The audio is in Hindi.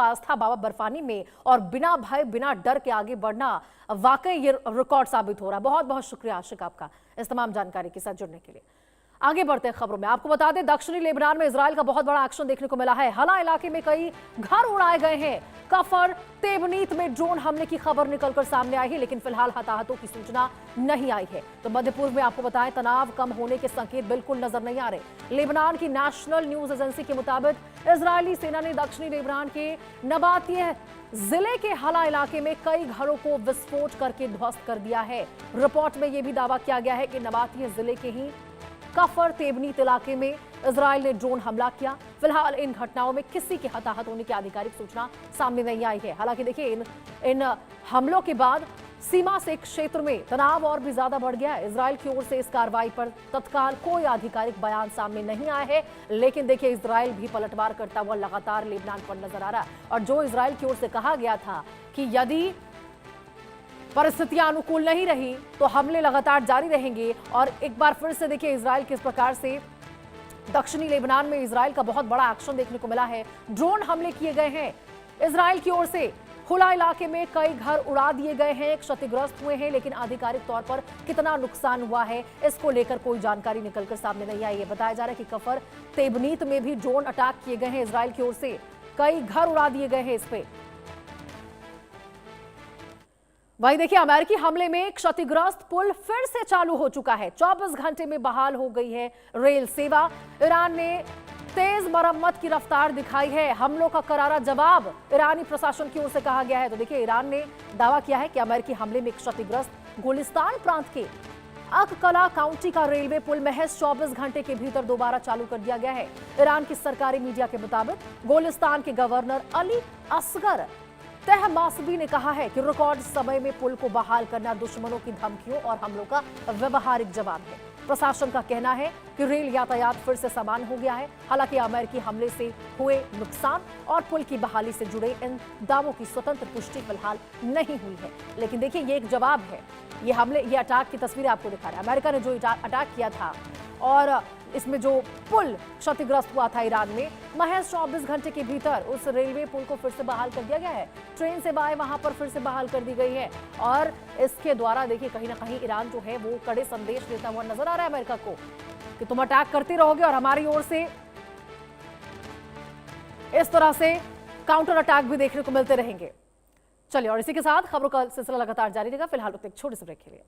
आस्था बाबा बर्फानी में और बिना भय बिना डर के आगे बढ़ना वाकई ये रिकॉर्ड साबित हो रहा है। बहुत बहुत शुक्रिया आशिक आपका इस तमाम जानकारी के साथ जुड़ने के लिए। आगे बढ़ते हैं खबरों में। आपको बता दें, दक्षिणी लेबनान में इजराइल का बहुत बड़ा एक्शन देखने को मिला है। हला इलाके में कई घर उड़ाए गए हैं। कफर तेबनीत में ड्रोन हमले की खबर निकलकर सामने आई है, लेकिन फिलहाल हताहतों की सूचना नहीं आई है। तो मध्य पूर्व में आपको बताएं, तनाव कम होने के संकेत बिल्कुल नजर नहीं आ रहे। लेबनान की नेशनल न्यूज एजेंसी के मुताबिक इजरायली सेना ने दक्षिणी लेबनान के नबातिह जिले के हला इलाके में कई घरों को विस्फोट करके ध्वस्त कर दिया है। रिपोर्ट में यह भी दावा किया गया है कि नबातिह जिले के ही कफर तेबनीत इलाके में इजराइल ने ड्रोन हमला किया। फिलहाल इन घटनाओं में किसी के हताहत होने की आधिकारिक सूचना सामने नहीं आई है। हालांकि देखिए, इन हमलों के बाद सीमा से क्षेत्र में तनाव और भी ज्यादा बढ़ गया है। इजराइल की ओर से इस कार्रवाई पर तत्काल कोई आधिकारिक बयान सामने नहीं आया है, लेकिन देखिए इजराइल भी पलटवार करता हुआ लगातार लेबनान पर नजर आ रहा है। और जो इजराइल की ओर से कहा गया था कि यदि परिस्थितियां अनुकूल नहीं रही तो हमले लगातार जारी रहेंगे, और एक बार फिर से देखिए इजराइल किस प्रकार से दक्षिणी लेबनान में इजराइल का बहुत बड़ा एक्शन देखने को मिला है। ड्रोन हमले किए गए हैं इजराइल की ओर से। खुला इलाके में कई घर उड़ा दिए गए हैं, क्षतिग्रस्त हुए हैं, लेकिन आधिकारिक तौर पर कितना नुकसान हुआ है इसको लेकर कोई जानकारी निकलकर सामने नहीं आई है। बताया जा रहा है कि कफर तेबनीत में भी ड्रोन अटैक किए गए हैं इजराइल की ओर से, कई घर उड़ा दिए गए हैं इस पे। वहीं देखिए, अमेरिकी हमले में क्षतिग्रस्त पुल फिर से चालू हो चुका है। 24 घंटे में बहाल हो गई है रेल सेवा। ईरान ने तेज मरम्मत की रफ्तार दिखाई है। हमलों का करारा जवाब ईरानी प्रशासन की ओर से कहा गया है। तो देखिए, ईरान ने दावा किया है कि अमेरिकी हमले में क्षतिग्रस्त गोलिस्तान प्रांत के अककला काउंटी का रेलवे पुल महज 24 घंटे के भीतर दोबारा चालू कर दिया गया है। ईरान की सरकारी मीडिया के मुताबिक गोलिस्तान के गवर्नर अली असगर तहमासबी ने कहा है कि रिकॉर्ड समय में पुल को बहाल करना दुश्मनों की धमकियों और हमलों का व्यवहारिक जवाब है। प्रशासन का कहना है कि रेल यातायात फिर से समान हो गया है। हालांकि अमेरिकी हमले से हुए नुकसान और पुल की बहाली से जुड़े इन दावों की स्वतंत्र पुष्टि फिलहाल नहीं हुई है। लेकिन देखिए, ये एक जवाब है। ये हमले, ये अटैक की तस्वीरें आपको दिखा रहा है। अमेरिका ने जो अटैक किया था और इसमें जो पुल क्षतिग्रस्त हुआ था ईरान में, महज 24 घंटे के भीतर उस रेलवे पुल को फिर से बहाल कर दिया गया है। ट्रेन सेवाएं वहां पर फिर से बहाल कर दी गई है, और इसके द्वारा देखिए कहीं ना कहीं ईरान जो है वो कड़े संदेश देता हुआ नजर आ रहा है अमेरिका को कि तुम अटैक करते रहोगे और हमारी ओर से इस तरह से काउंटर अटैक भी देखने को मिलते रहेंगे। चलिए, और इसी के साथ खबरों का सिलसिला लगातार जारी रहेगा। फिलहाल एक छोटे से ब्रेक के लिए